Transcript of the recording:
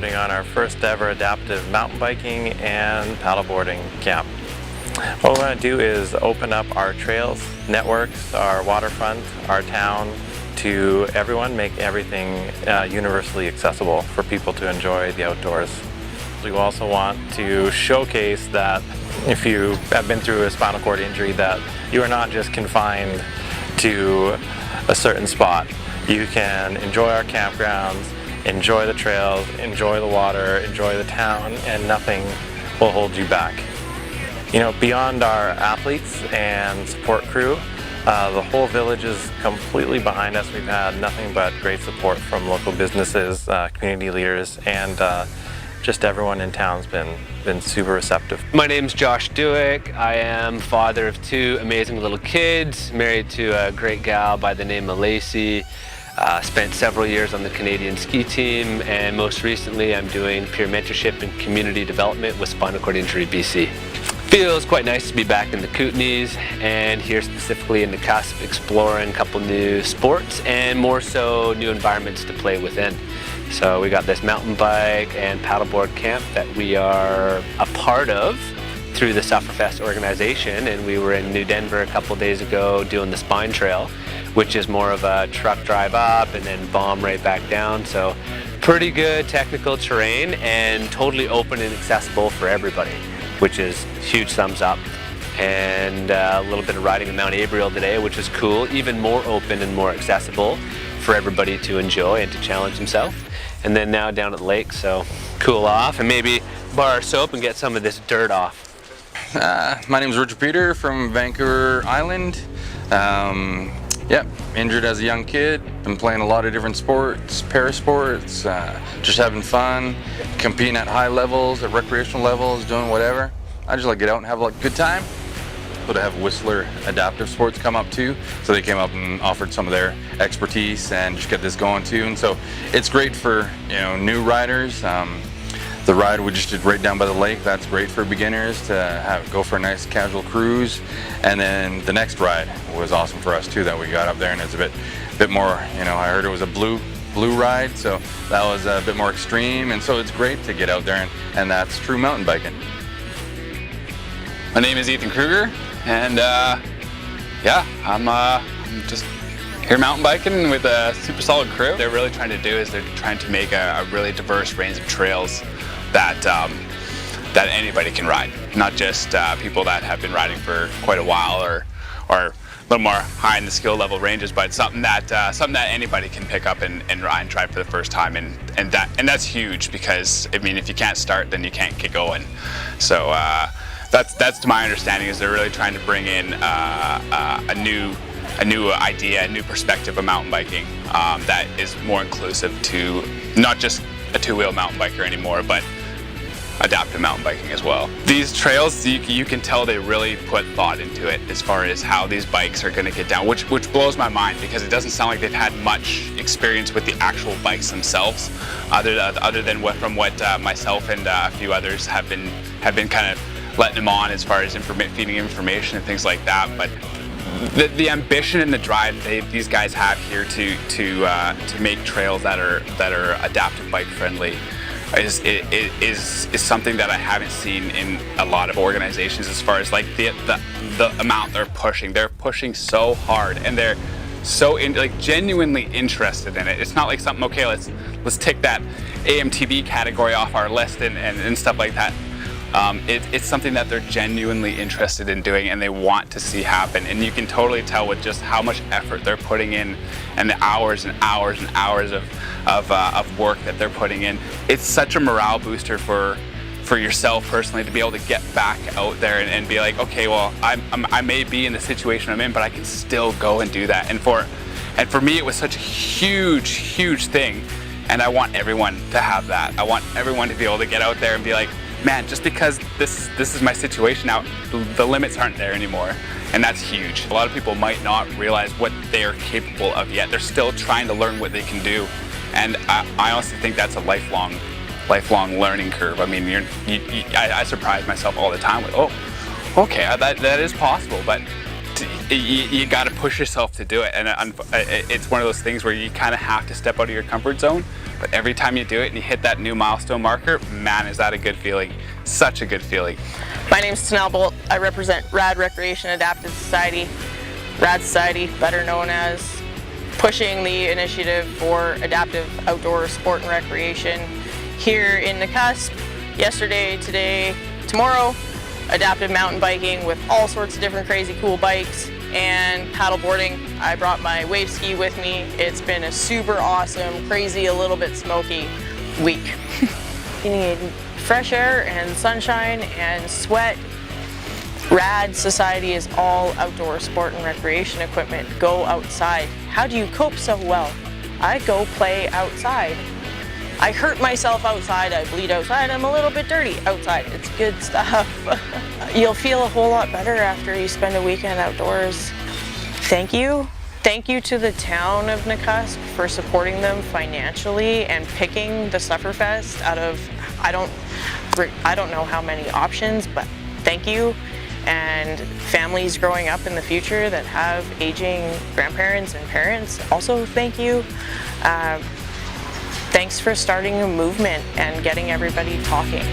putting on our first ever adaptive mountain biking and paddleboarding camp. What we're going to do is open up our trails, networks, our waterfront, our town to everyone, make everything universally accessible for people to enjoy the outdoors. We also want to showcase that if you have been through a spinal cord injury, that you are not just confined to a certain spot. You can enjoy our campgrounds, enjoy the trails, enjoy the water, enjoy the town, and nothing will hold you back. You know, beyond our athletes and support crew, the whole village is completely behind us. We've had nothing but great support from local businesses, community leaders, and just everyone in town's been super receptive. My name's Josh Dewick. I am father of two amazing little kids, married to a great gal by the name of Lacey. Spent several years on the Canadian ski team, and most recently I'm doing peer mentorship and community development with Spinal Cord Injury BC. Feels quite nice to be back in the Kootenays and here specifically in Nakusp, exploring a couple new sports and more so new environments to play within. So we got this mountain bike and paddleboard camp that we are a part of through the Sufferfest organization, and we were in New Denver a couple days ago doing the Spine Trail, which is more of a truck drive up and then bomb right back down. So pretty good technical terrain and totally open and accessible for everybody, which is huge thumbs up. And a little bit of riding in Mt Abriel today, which is cool, even more open and more accessible for everybody to enjoy and to challenge himself. And then now down at the lake, so cool off and maybe bar soap and get some of this dirt off. My name is Richard Peter from Vancouver Island. Yeah, injured as a young kid, been playing a lot of different sports, parasports, just having fun, competing at high levels, at recreational levels, doing whatever. I just like to get out and have a good time. So to have Whistler Adaptive Sports come up too, so they came up and offered some of their expertise and just get this going too. And so it's great for new riders. The ride we just did right down by the lake, that's great for beginners to go for a nice casual cruise. And then the next ride was awesome for us too, that we got up there, and it's a bit more, I heard it was a blue ride, so that was a bit more extreme, and so it's great to get out there, and that's true mountain biking. My name is Ethan Kruger, and yeah, I'm just here mountain biking with a super solid crew. They're really trying to do is they're trying to make a really diverse range of trails that that anybody can ride, not just people that have been riding for quite a while or a little more high in the skill level ranges, but something that anybody can pick up and ride and try for the first time, and that's huge, because I mean, if you can't start, then you can't get going. So that's to my understanding, is they're really trying to bring in a new idea, a new perspective of mountain biking that is more inclusive to not just a two-wheel mountain biker anymore, but adaptive mountain biking as well. These trails, you can tell they really put thought into it as far as how these bikes are going to get down, which blows my mind, because it doesn't sound like they've had much experience with the actual bikes themselves, other than from what myself and a few others have been kind of letting them on as far as feeding information and things like that. But the ambition and the drive these guys have here to make trails that are adaptive bike friendly is something that I haven't seen in a lot of organizations, as far as like the amount they're pushing. They're pushing so hard, and they're so genuinely interested in it. It's not like something, okay, let's take that AMTB category off our list and stuff like that. It's something that they're genuinely interested in doing, and they want to see happen. And you can totally tell with just how much effort they're putting in, and the hours and hours and hours of work that they're putting in. It's such a morale booster for yourself personally, to be able to get back out there and be like, okay, well, I may be in the situation I'm in, but I can still go and do that. And for me, it was such a huge thing, and I want everyone to have that. I want everyone to be able to get out there and be like, man, just because this is my situation now, the limits aren't there anymore. And that's huge. A lot of people might not realize what they're capable of yet. They're still trying to learn what they can do. And I honestly think that's a lifelong learning curve. I mean, I surprise myself all the time with, oh, okay, that is possible, but you got to push yourself to do it, and it's one of those things where you kind of have to step out of your comfort zone. But every time you do it and you hit that new milestone marker, man, is that a good feeling. Such a good feeling. My name's Tanel Bolt. I represent Rad Recreation Adaptive Society. Rad Society, better known as pushing the initiative for adaptive outdoor sport and recreation here in Nakusp. Yesterday, today, tomorrow, adaptive mountain biking with all sorts of different crazy cool bikes, and paddleboarding. I brought my wave ski with me. It's been a super awesome, crazy, a little bit smoky week. You need fresh air and sunshine and sweat. Rad Society is all outdoor sport and recreation equipment. Go outside. How do you cope so well? I go play outside. I hurt myself outside, I bleed outside, I'm a little bit dirty outside. It's good stuff. You'll feel a whole lot better after you spend a weekend outdoors. Thank you. Thank you to the town of Nakusp for supporting them financially and picking the Sufferfest out of, I don't know how many options, but thank you. And families growing up in the future that have aging grandparents and parents, also thank you. Thanks for starting a movement and getting everybody talking.